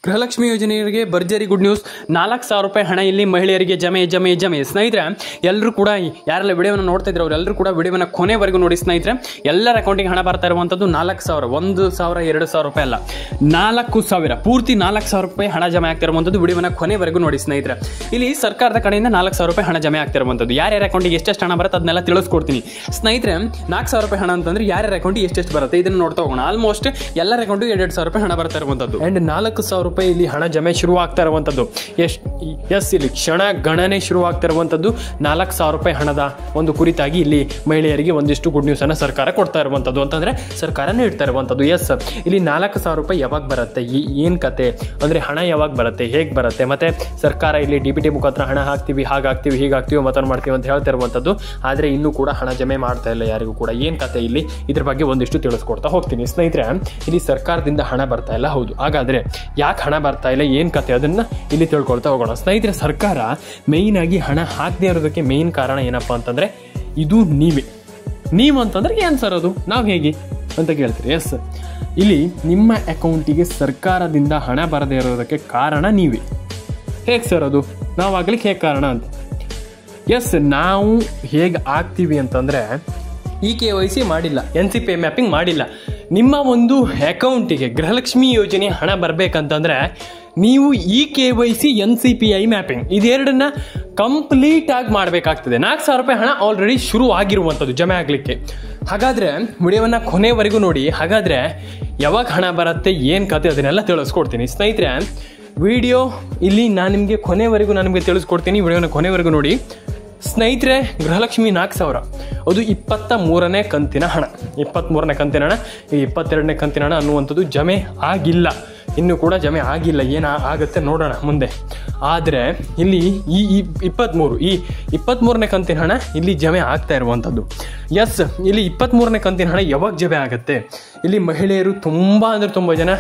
ಗೃಹಲಕ್ಷ್ಮಿ ಯೋಜನೆಯವರಿಗೆ ಭರ್ಜರಿ good news. 4,000 ರೂಪಾಯಿ ಹಣ ಇಲ್ಲಿ ಮಹಿಳೆಯರಿಗೆ ಜಮೆ. ಸ್ನೇಹಿತರೆ, ಎಲ್ಲರೂ ಕೂಡ ಯಾರೆಲ್ಲ ವಿಡಿಯೋವನ್ನು ನೋಡ್ತಾ ಇದ್ರು ಅವರೆಲ್ಲರೂ ಕೂಡ ವಿಡಿಯೋವನ್ನು ಕೊನೆವರೆಗೂ ನೋಡಿ. ಸ್ನೇಹಿತರೆ, ಎಲ್ಲರ ಅಕೌಂಟಿಗೆ ಹಣ ಬರ್ತಾ ಇರುವಂಥದ್ದು 4,000, 1,000, 2,000 ರೂಪಾಯಿ ಅಲ್ಲ, 4,000 ಪೂರ್ತಿ 4,000 ರೂಪಾಯಿ ಹಣ ಜಮೆ ಆಗ್ತಾ ಇರುವಂಥದ್ದು. ವಿಡಿಯೋವನ್ನು ಕೊನೆವರೆಗೂ ನೋಡಿ. ಸ್ನೇಹಿತರೆ, ಇಲ್ಲಿ ಸರ್ಕಾರದ ಕಡೆಯಿಂದ 4,000 ರೂಪಾಯಿ ಹಣ ಜಮೆ ಆಗ್ತಾ ಇರುವಂಥದ್ದು. ಯಾರ್ಯಾರ ಅಕೌಂಟಿಗೆ ಎಷ್ಟೆಷ್ಟು ಹಣ ಬರುತ್ತೆ ಅದನ್ನೆಲ್ಲ ತಿಳಿಸ್ಕೊಡ್ತೀನಿ. ಸ್ನೇಹಿತರೆ, 4,000 ರೂಪಾಯಿ ಹಣ ಅಂತಂದ್ರೆ ಯಾರ್ಯಾರ ಅಕೌಂಟಿಗೆ ಎಷ್ಟೆಷ್ಟು ಬರುತ್ತೆ ಇದನ್ನು ನೋಡ್ತಾ ಹೋಗೋಣ. ಆಲ್ಮೋಸ್ಟ್ ಎಲ್ಲರ ಅಕೌಂಟಿಗೆ 2,000 ರೂಪಾಯಿ ಹಣ ಬರ್ತಾ ಇರುವಂಥದ್ದು. ಅಂಡ್ 4,000 ರೂಪಾಯಿ ಇಲ್ಲಿ ಹಣ ಜಮೆ ಶುರು ಆಗ್ತಾ ಇರುವಂಥದ್ದು. ಇಲ್ಲಿ ಕ್ಷಣ ಗಣನೆ ಶುರು ಆಗ್ತಾ ಇರುವಂಥದ್ದು 4,000 ರೂಪಾಯಿ ಹಣದ ಒಂದು ಕುರಿತಾಗಿ ಇಲ್ಲಿ ಮಹಿಳೆಯರಿಗೆ ಒಂದಿಷ್ಟು ಗುಡ್ ನ್ಯೂಸ್ ಅನ್ನ ಸರ್ಕಾರ ಕೊಡ್ತಾ ಇರುವಂಥದ್ದು ಅಂತಂದ್ರೆ ಸರ್ಕಾರ ನೀಡ್ತಾ ಇರುವಂಥದ್ದು. ಇಲ್ಲಿ 4,000 ರೂಪಾಯಿ ಯಾವಾಗ ಬರುತ್ತೆ, ಏನ್ ಕತೆ ಅಂದ್ರೆ ಹಣ ಯಾವಾಗ ಬರುತ್ತೆ, ಹೇಗೆ ಬರುತ್ತೆ, ಮತ್ತೆ ಸರ್ಕಾರ ಇಲ್ಲಿ DBT ಮುಖಾಂತರ ಹಣ ಹಾಕ್ತೀವಿ, ಹಾಗಾಗ್ತೀವಿ, ಹೀಗಾಗ್ತೀವಿ, ಮತನ್ನು ಮಾಡ್ತೀವಿ ಅಂತ ಹೇಳ್ತಾ ಇರುವಂಥದ್ದು. ಆದ್ರೆ ಇನ್ನೂ ಕೂಡ ಹಣ ಜಮೆ ಮಾಡ್ತಾ ಇಲ್ಲ ಯಾರಿಗೂ ಕೂಡ. ಏನ್ ಕತೆ ಇಲ್ಲಿ ಇದ್ರ ಬಗ್ಗೆ ಒಂದಿಷ್ಟು ತಿಳಿಸ್ಕೊಡ್ತಾ ಹೋಗ್ತೀನಿ. ಸ್ನೇಹಿತರೆ, ಇಲ್ಲಿ ಸರ್ಕಾರದಿಂದ ಹಣ ಬರ್ತಾ ಇಲ್ಲ, ಹೌದು. ಹಾಗಾದ್ರೆ ಯಾಕೆ ಹಣ ಬರ್ತಾ ಇಲ್ಲ, ಏನ್ ಕತೆ ಅದನ್ನ ಇಲ್ಲಿ ತಿಳ್ಕೊಳ್ತಾ ಹೋಗೋಣ. ಸ್ನೇಹಿತರೆ, ಸರ್ಕಾರ ಮೇಯ್ನ್ ಆಗಿ ಹಣ ಹಾಕದೇ ಇರೋದಕ್ಕೆ ಮೇಯ್ನ್ ಕಾರಣ ಏನಪ್ಪಾ ಅಂತಂದ್ರೆ ಇದು ನೀವು ಅಂತಂದ್ರೆ ಏನ್ ಸರ್ ಅದು, ನಾವು ಹೇಗೆ ಅಂತ ಕೇಳ್ತೀರಿ. ಎಸ್, ಇಲ್ಲಿ ನಿಮ್ಮ ಅಕೌಂಟಿಗೆ ಸರ್ಕಾರದಿಂದ ಹಣ ಬರದೇ ಇರೋದಕ್ಕೆ ಕಾರಣ ನೀವೇ. ಹೇಗೆ ಸರ್ ಅದು, ನಾವಾಗ್ಲಿಕ್ಕೆ ಹೇಗೆ ಕಾರಣ ಅಂತ. ಎಸ್, ನಾವು ಹೇಗೆ ಆಗ್ತೀವಿ ಅಂತಂದ್ರೆ KYC ಮಾಡಿಲ್ಲ, NCPI ಮ್ಯಾಪಿಂಗ್ ಮಾಡಿಲ್ಲ. ನಿಮ್ಮ ಒಂದು ಅಕೌಂಟಿಗೆ ಗೃಹಲಕ್ಷ್ಮಿ ಯೋಜನೆ ಹಣ ಬರಬೇಕಂತಂದ್ರೆ ನೀವು KYC NCPI ಮ್ಯಾಪಿಂಗ್ ಇದೆರಡನ್ನ ಕಂಪ್ಲೀಟ್ ಆಗಿ ಮಾಡಬೇಕಾಗ್ತದೆ. 4,000 ರೂಪಾಯಿ ಹಣ ಆಲ್ರೆಡಿ ಶುರು ಆಗಿರುವಂಥದ್ದು ಜಮೆ ಆಗಲಿಕ್ಕೆ. ಹಾಗಾದ್ರೆ ವಿಡಿಯೋವನ್ನ ಕೊನೆವರೆಗೂ ನೋಡಿ. ಹಾಗಾದ್ರೆ ಯಾವಾಗ ಹಣ ಬರುತ್ತೆ, ಏನು ಕತೆ ಅದನ್ನೆಲ್ಲ ತಿಳಿಸ್ಕೊಡ್ತೀನಿ. ಸ್ನೇಹಿತರೆ, ವಿಡಿಯೋ ಇಲ್ಲಿ ನಾನು ನಿಮಗೆ ಕೊನೆವರೆಗೂ ತಿಳಿಸ್ಕೊಡ್ತೀನಿ. ವಿಡಿಯೋನ ಕೊನೆವರೆಗೂ ನೋಡಿ. ಸ್ನೇಹಿತರೆ, ಗೃಹಲಕ್ಷ್ಮಿ 4,000 ಅದು 23ನೇ ಕಂತಿನ ಹಣ. 23ನೇ ಕಂತಿನ ಹಣ, 22ನೇ ಕಂತಿನ ಹಣ ಅನ್ನುವಂಥದ್ದು ಜಮೆ ಆಗಿಲ್ಲ, ಇನ್ನೂ ಕೂಡ ಜಮೆ ಆಗಿಲ್ಲ. ಏನು ಆಗುತ್ತೆ ನೋಡೋಣ ಮುಂದೆ. ಆದರೆ ಇಲ್ಲಿ ಈ 23ನೇ ಕಂತಿನ ಹಣ ಇಲ್ಲಿ ಜಮೆ ಆಗ್ತಾ ಇರುವಂಥದ್ದು. ಎಸ್, ಇಲ್ಲಿ 23ನೇ ಕಂತಿನ ಹಣ ಯಾವಾಗ ಜಮೆ ಆಗುತ್ತೆ, ಇಲ್ಲಿ ಮಹಿಳೆಯರು ತುಂಬ ಜನ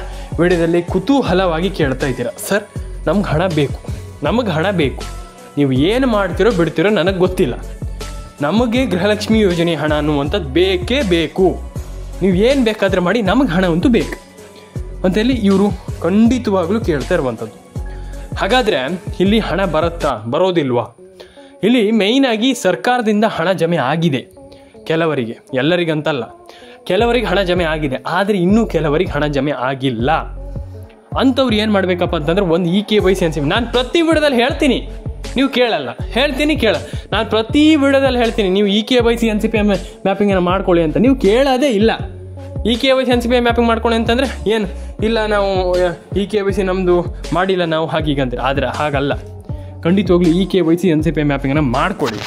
ವಿಡಿಯೋದಲ್ಲಿ ಕುತೂಹಲವಾಗಿ ಕೇಳ್ತಾ ಇದ್ದೀರಾ. ಸರ್, ನಮ್ಗೆ ಹಣ ಬೇಕು, ನೀವು ಏನು ಮಾಡ್ತಿರೋ ಬಿಡ್ತಿರೋ ನನಗೆ ಗೊತ್ತಿಲ್ಲ, ನಮಗೆ ಗೃಹಲಕ್ಷ್ಮಿ ಯೋಜನೆ ಹಣ ಅನ್ನುವಂಥದ್ದು ಬೇಕೇ ಬೇಕು, ನೀವು ಏನು ಬೇಕಾದರೆ ಮಾಡಿ, ನಮಗೆ ಹಣ ಅಂತೂ ಬೇಕು ಅಂತೇಳಿ ಇವರು ಖಂಡಿತವಾಗ್ಲೂ ಕೇಳ್ತಾ ಇರುವಂಥದ್ದು. ಹಾಗಾದರೆ ಇಲ್ಲಿ ಹಣ ಬರೋದಿಲ್ವಾ? ಇಲ್ಲಿ ಮೇಯ್ನ್ ಆಗಿ ಸರ್ಕಾರದಿಂದ ಹಣ ಜಮೆ ಆಗಿದೆ ಕೆಲವರಿಗೆ, ಎಲ್ಲರಿಗಂತಲ್ಲ, ಕೆಲವರಿಗೆ ಹಣ ಜಮೆ ಆಗಿದೆ. ಆದರೆ ಇನ್ನೂ ಕೆಲವರಿಗೆ ಹಣ ಜಮೆ ಆಗಿಲ್ಲ. ಅಂಥವ್ರು ಏನು ಮಾಡಬೇಕಪ್ಪ ಅಂತಂದ್ರೆ ಒಂದು KYC NCPI. ನಾನು ಪ್ರತಿ ವಿಡಿಯೋದಲ್ಲಿ ಹೇಳ್ತೀನಿ, ನೀವು ಕೇಳಲ್ಲ, ನಾನು ಪ್ರತಿ ವಿಡಿಯೋದಲ್ಲಿ ಹೇಳ್ತೀನಿ ನೀವು KYC NCPI ಮ್ಯಾಪಿಂಗನ್ನು ಮಾಡ್ಕೊಳ್ಳಿ ಅಂತ. ನೀವು ಕೇಳೋದೇ ಇಲ್ಲ. KYC NCPI ಮ್ಯಾಪಿಂಗ್ ಮಾಡ್ಕೊಳ್ಳಿ ಅಂತಂದರೆ ಏನು ಇಲ್ಲ, ನಾವು KYC ನಮ್ಮದು ಮಾಡಿಲ್ಲ ನಾವು ಹಾಗೀಗಂತೀರಿ. ಆದರೆ ಹಾಗಲ್ಲ, ಖಂಡಿತವಾಗ್ಲೂ KYC NCPI ಮ್ಯಾಪಿಂಗನ್ನು ಮಾಡ್ಕೊಳ್ಳಿ.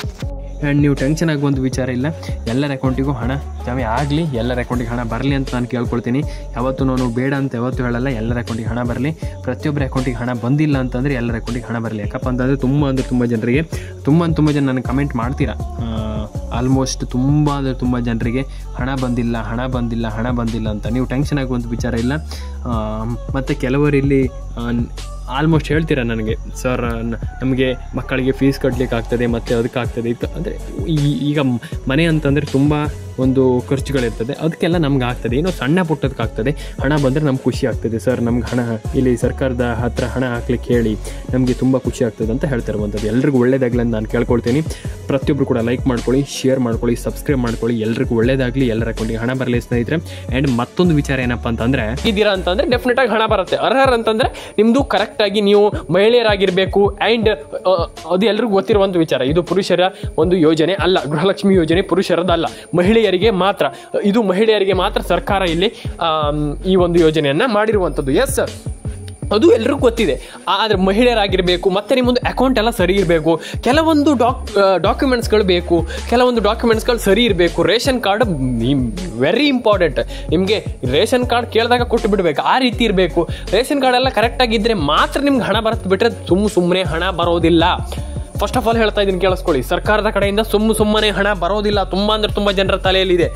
ಆ್ಯಂಡ್ ನೀವು ಟೆನ್ಷನ್ ಆಗುವಂಥ ವಿಚಾರ ಇಲ್ಲ. ಎಲ್ಲರ ಅಕೌಂಟಿಗೂ ಹಣ ಜಮೆ ಆಗಲಿ, ಎಲ್ಲರ ಅಕೌಂಟಿಗೆ ಹಣ ಬರಲಿ ಅಂತ ನಾನು ಕೇಳ್ಕೊಳ್ತೀನಿ. ಯಾವತ್ತೂ ನಾನು ಬೇಡ ಅಂತ ಯಾವತ್ತೂ ಹೇಳಲ್ಲ. ಎಲ್ಲರ ಅಕೌಂಟಿಗೆ ಹಣ ಬರಲಿ. ಪ್ರತಿಯೊಬ್ಬರ ಅಕೌಂಟಿಗೆ ಹಣ ಬಂದಿಲ್ಲ ಅಂತಂದರೆ ಎಲ್ಲರ ಅಕೌಂಟಿಗೆ ಹಣ ಬರಲಿ. ಯಾಕಪ್ಪ ಅಂತಂದರೆ ತುಂಬ ಜನರಿಗೆ ತುಂಬ ಜನ ನನಗೆ ಕಮೆಂಟ್ ಮಾಡ್ತೀರಾ. ಆಲ್ಮೋಸ್ಟ್ ತುಂಬ ಜನರಿಗೆ ಹಣ ಬಂದಿಲ್ಲ ಅಂತ. ನೀವು ಟೆನ್ಷನ್ ಆಗುವಂಥ ವಿಚಾರ ಇಲ್ಲ. ಮತ್ತು ಕೆಲವರು ಇಲ್ಲಿ ಆಲ್ಮೋಸ್ಟ್ ಹೇಳ್ತೀರಾ ನನಗೆ, ಸರ್ ನಮಗೆ ಮಕ್ಕಳಿಗೆ ಫೀಸ್ ಕಟ್ಟಲಿಕ್ಕೆ ಆಗ್ತದೆ, ಮತ್ತು ಅದಕ್ಕಾಗ್ತದೆ ಇತ್ತು ಅಂದರೆ ಈಗ ಮನೆ ಅಂತಂದರೆ ತುಂಬ ಒಂದು ಖರ್ಚುಗಳಿರ್ತದೆ, ಅದಕ್ಕೆಲ್ಲ ನಮ್ಗೆ ಆಗ್ತದೆ. ಏನೋ ಸಣ್ಣ ಪುಟ್ಟದಕ್ಕಾಗ್ತದೆ. ಹಣ ಬಂದರೆ ನಮ್ಗೆ ಖುಷಿ ಆಗ್ತದೆ. ಸರ್, ನಮ್ಗೆ ಹಣ ಇಲ್ಲಿ ಸರ್ಕಾರದ ಹತ್ರ ಹಣ ಹಾಕ್ಲಿಕ್ಕೆ ಹೇಳಿ, ನಮಗೆ ತುಂಬ ಖುಷಿ ಆಗ್ತದೆ ಅಂತ ಹೇಳ್ತಿರುವಂಥದ್ದು. ಎಲ್ರಿಗೂ ಒಳ್ಳೇದಾಗಲಿ ಅಂತ ನಾನು ಕೇಳ್ಕೊಳ್ತೀನಿ. ಪ್ರತಿಯೊಬ್ಬರು ಕೂಡ ಲೈಕ್ ಮಾಡ್ಕೊಳ್ಳಿ, ಶೇರ್ ಮಾಡ್ಕೊಳ್ಳಿ, ಸಬ್ಸ್ಕ್ರೈಬ್ ಮಾಡ್ಕೊಳ್ಳಿ. ಎಲ್ರಿಗೂ ಒಳ್ಳೇದಾಗಲಿ, ಎಲ್ಲರ ಅಕೌಂಟಿಗೆ ಹಣ ಬರಲಿ ಸ್ನೇಹಿತರೆ. ಆ್ಯಂಡ್ ಮತ್ತೊಂದು ವಿಚಾರ ಏನಪ್ಪ ಅಂತಂದರೆ, ಇದ್ದೀರಾ ಅಂತಂದರೆ ಡೆಫಿನೆಟ್ ಆಗಿ ಹಣ ಬರುತ್ತೆ. ಅರ್ಹರ್ ಅಂತಂದರೆ ನಿಮ್ಮದು ಕರೆಕ್ಟಾಗಿ ನೀವು ಮಹಿಳೆಯರಾಗಿರಬೇಕು. ಆ್ಯಂಡ್ ಅದು ಎಲ್ರಿಗೂ ಗೊತ್ತಿರುವಂಥ ವಿಚಾರ. ಇದು ಪುರುಷರ ಒಂದು ಯೋಜನೆ ಅಲ್ಲ, ಗೃಹಲಕ್ಷ್ಮಿ ಯೋಜನೆ ಪುರುಷರದಲ್ಲ, ಮಹಿಳೆಯರಿಗೆ ಮಾತ್ರ. ಇದು ಮಹಿಳೆಯರಿಗೆ ಮಾತ್ರ ಸರ್ಕಾರ ಇಲ್ಲಿ ಈ ಒಂದು ಯೋಜನೆಯನ್ನ ಮಾಡಿರುವಂಥದ್ದು. ಎಸ್, ಅದು ಎಲ್ರಿಗೂ ಗೊತ್ತಿದೆ. ಆದರೆ ಮಹಿಳೆಯರಾಗಿರಬೇಕು, ಮತ್ತು ನಿಮ್ಮೊಂದು ಅಕೌಂಟ್ ಎಲ್ಲ ಸರಿ ಇರಬೇಕು, ಕೆಲವೊಂದು ಡಾಕ್ಯುಮೆಂಟ್ಸ್ಗಳು ಬೇಕು, ಕೆಲವೊಂದು ಡಾಕ್ಯುಮೆಂಟ್ಸ್ಗಳು ಸರಿ ಇರಬೇಕು. Ration card very important. ನಿಮಗೆ ರೇಷನ್ ಕಾರ್ಡ್ ಕೇಳಿದಾಗ ಕೊಟ್ಟು ಬಿಡಬೇಕು, ಆ ರೀತಿ ಇರಬೇಕು. ರೇಷನ್ ಕಾರ್ಡ್ ಎಲ್ಲ ಕರೆಕ್ಟಾಗಿದ್ದರೆ ಮಾತ್ರ ನಿಮ್ಗೆ ಹಣ ಬರುತ್ತೆ, ಬಿಟ್ಟರೆ ಸುಮ್ಮನೆ ಹಣ ಬರೋದಿಲ್ಲ. ಫಸ್ಟ್ ಆಫ್ ಆಲ್ ಹೇಳ್ತಾ ಇದ್ದೀನಿ, ಕೇಳಿಸ್ಕೊಳ್ಳಿ. ಸರ್ಕಾರದ ಕಡೆಯಿಂದ ಸುಮ್ಮನೆ ಹಣ ಬರೋದಿಲ್ಲ. ತುಂಬ ಜನರ ತಲೆಯಲ್ಲಿದೆ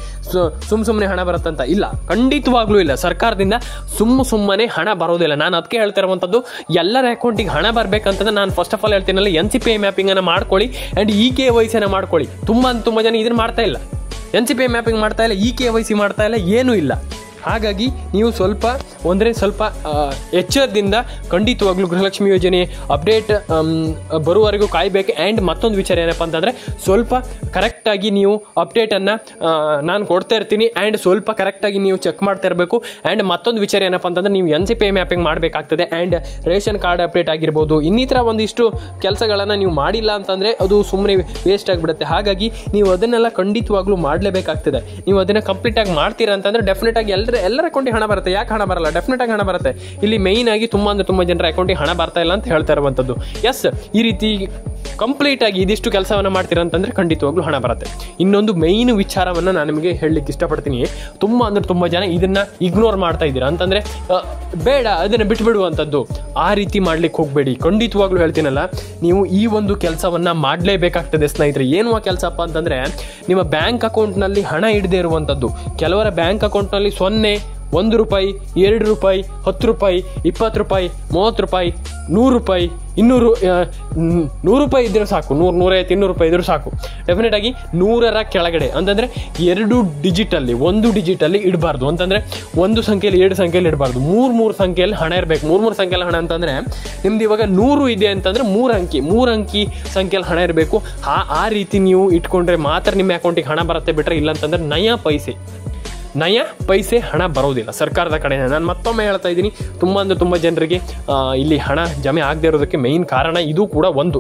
ಸುಮ್ಮನೆ ಹಣ ಬರುತ್ತಂತ. ಇಲ್ಲ, ಖಂಡಿತವಾಗ್ಲೂ ಇಲ್ಲ. ಸರ್ಕಾರದಿಂದ ಸುಮ್ಮನೆ ಹಣ ಬರೋದಿಲ್ಲ. ನಾನು ಅದಕ್ಕೆ ಹೇಳ್ತಾ ಇರುವಂಥದ್ದು, ಎಲ್ಲರ ಅಕೌಂಟಿಗೆ ಹಣ ಬರಬೇಕಂತಂದ್ರೆ ನಾನು ಫಸ್ಟ್ ಆಫ್ ಆಲ್ ಹೇಳ್ತೀನಲ್ಲ, NCPI ಮ್ಯಾಪಿಂಗನ್ನು ಮಾಡ್ಕೊಳ್ಳಿ. ಆ್ಯಂಡ್ KYC ಮಾಡ್ಕೊಳ್ಳಿ. ತುಂಬ ಜನ ಇದನ್ನು ಮಾಡ್ತಾ ಇಲ್ಲ, NCPI ಮ್ಯಾಪಿಂಗ್ ಮಾಡ್ತಾ ಇಲ್ಲ, KYC ಮಾಡ್ತಾ ಇಲ್ಲ, ಏನೂ ಇಲ್ಲ. ಹಾಗಾಗಿ ನೀವು ಸ್ವಲ್ಪ ಎಚ್ಚರದಿಂದ ಖಂಡಿತವಾಗ್ಲೂ ಗೃಹಲಕ್ಷ್ಮಿ ಯೋಜನೆ ಅಪ್ಡೇಟ್ ಬರುವವರೆಗೂ ಕಾಯಬೇಕು. ಆ್ಯಂಡ್ ಮತ್ತೊಂದು ವಿಚಾರ ಏನಪ್ಪ ಅಂತಂದರೆ ಸ್ವಲ್ಪ ಕರೆಕ್ಟಾಗಿ ನೀವು ಅಪ್ಡೇಟನ್ನು ನಾನು ಕೊಡ್ತಾ ಇರ್ತೀನಿ ಆ್ಯಂಡ್ ಸ್ವಲ್ಪ ಕರೆಕ್ಟಾಗಿ ನೀವು ಚೆಕ್ ಮಾಡ್ತಾ ಇರಬೇಕು. ಆ್ಯಂಡ್ ಮತ್ತೊಂದು ವಿಚಾರ ಏನಪ್ಪ ಅಂತಂದರೆ ನೀವು NCPI ಮ್ಯಾಪಿಂಗ್ ಮಾಡಬೇಕಾಗ್ತದೆ. ಆ್ಯಂಡ್ ರೇಷನ್ ಕಾರ್ಡ್ ಅಪ್ಡೇಟ್ ಆಗಿರ್ಬೋದು, ಇನ್ನಿತರ ಒಂದಿಷ್ಟು ಕೆಲಸಗಳನ್ನು ನೀವು ಮಾಡಿಲ್ಲ ಅಂತಂದರೆ ಅದು ಸುಮ್ಮನೆ ವೇಸ್ಟ್ ಆಗಿಬಿಡುತ್ತೆ. ಹಾಗಾಗಿ ನೀವು ಅದನ್ನೆಲ್ಲ ಖಂಡಿತವಾಗ್ಲೂ ಮಾಡಲೇಬೇಕಾಗ್ತದೆ. ನೀವು ಅದನ್ನು ಕಂಪ್ಲೀಟಾಗಿ ಮಾಡ್ತೀರಾ ಅಂತಂದರೆ ಡೆಫಿನೆಟಾಗಿ ಎಲ್ಲರ ಅಕೌಂಟಿಗೆ ಹಣ ಬರುತ್ತೆ. ಯಾಕೆ ಹಣ ಬರಲ್ಲ? ಡೆಫಿನೆಟಾಗಿ ಹಣ ಬರುತ್ತೆ. ಇಲ್ಲಿ ಮೇಯ್ನ್ ಆಗಿ ತುಂಬ ಜನರ ಅಕೌಂಟಿಗೆ ಹಣ ಬರ್ತಾ ಇಲ್ಲ ಅಂತ ಹೇಳ್ತಾ ಇರುವಂಥದ್ದು. ಎಸ್, ಈ ರೀತಿ ಕಂಪ್ಲೀಟ್ ಆಗಿ ಇದಿಷ್ಟು ಕೆಲಸವನ್ನು ಮಾಡ್ತೀರಾ ಅಂತಂದರೆ ಖಂಡಿತವಾಗ್ಲೂ ಹಣ ಬರುತ್ತೆ. ಇನ್ನೊಂದು ಮೇಯ್ನ್ ವಿಚಾರವನ್ನು ನಾನು ನಿಮಗೆ ಹೇಳಲಿಕ್ಕೆ ಇಷ್ಟಪಡ್ತೀನಿ. ತುಂಬ ಜನ ಇದನ್ನು ಇಗ್ನೋರ್ ಮಾಡ್ತಾ ಇದ್ದೀರಾ ಅಂತಂದರೆ ಬೇಡ ಅದನ್ನು ಬಿಟ್ಬಿಡುವಂಥದ್ದು. ಆ ರೀತಿ ಮಾಡ್ಲಿಕ್ಕೆ ಹೋಗಬೇಡಿ. ಖಂಡಿತವಾಗ್ಲೂ ಹೇಳ್ತೀನಲ್ಲ, ನೀವು ಈ ಒಂದು ಕೆಲಸವನ್ನು ಮಾಡಲೇಬೇಕಾಗ್ತದೆ ಸ್ನೇಹಿತರೆ. ಏನು ಆ ಕೆಲಸಪ್ಪ ಅಂತಂದರೆ, ನಿಮ್ಮ ಬ್ಯಾಂಕ್ ಅಕೌಂಟ್ನಲ್ಲಿ ಹಣ ಇಡದೇ ಇರುವಂಥದ್ದು. ಕೆಲವರ ಬ್ಯಾಂಕ್ ಅಕೌಂಟ್ನಲ್ಲಿ 0, 1 ರೂಪಾಯಿ, 2 ರೂಪಾಯಿ, 10 ರೂಪಾಯಿ, 20 ರೂಪಾಯಿ, 30 ರೂಪಾಯಿ, 100 ರೂಪಾಯಿ, 200, 100 ರೂಪಾಯಿ ಇದ್ದರೂ ಸಾಕು, 100, 150, 200 ರೂಪಾಯಿ ಇದ್ದರೂ ಸಾಕು. ಡೆಫಿನೆಟಾಗಿ 100ರ ಕೆಳಗಡೆ ಅಂತಂದರೆ 2 ಡಿಜಿಟಲ್ಲಿ 1 ಡಿಜಿಟಲ್ಲಿ ಇಡಬಾರ್ದು. ಅಂತಂದರೆ 1 ಸಂಖ್ಯೆಯಲ್ಲಿ 2 ಸಂಖ್ಯೆಯಲ್ಲಿ ಇಡಬಾರ್ದು. 3 ಸಂಖ್ಯೆಯಲ್ಲಿ ಹಣ ಇರಬೇಕು. 3 ಸಂಖ್ಯೆಯಲ್ಲಿ ಹಣ ಅಂತಂದರೆ ನಿಮ್ದು ಇವಾಗ 100 ಇದೆ ಅಂತಂದರೆ 3 ಅಂಕಿ ಸಂಖ್ಯೆಯಲ್ಲಿ ಹಣ ಇರಬೇಕು. ಆ ರೀತಿ ನೀವು ಇಟ್ಕೊಂಡ್ರೆ ಮಾತ್ರ ನಿಮ್ಮ ಅಕೌಂಟಿಗೆ ಹಣ ಬರುತ್ತೆ. ಬಿಟ್ಟರೆ ಇಲ್ಲ ಅಂತಂದರೆ ನಯ ಪೈಸೆ ಹಣ ಬರೋದಿಲ್ಲ ಸರ್ಕಾರದ ಕಡೆಯಿಂದ. ನಾನು ಮತ್ತೊಮ್ಮೆ ಹೇಳ್ತಾ ಇದ್ದೀನಿ, ತುಂಬ ಜನರಿಗೆ ಇಲ್ಲಿ ಹಣ ಜಮೆ ಆಗದೆ ಇರೋದಕ್ಕೆ ಮೇಯ್ನ್ ಕಾರಣ ಇದು ಕೂಡ ಒಂದು.